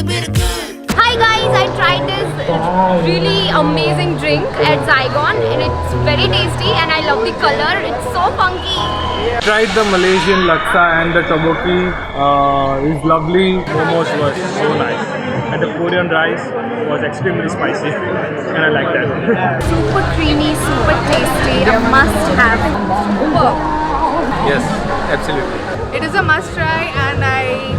Hi guys, I tried this really amazing drink at Zaigon and it's very tasty and I love the color. It's so funky. Tried the Malaysian laksa and the tteokbokki. It's lovely. Momos was so nice, and the Korean rice was extremely spicy, and I like that. Super creamy, super tasty, a must have. Yes, absolutely. It is a must try and I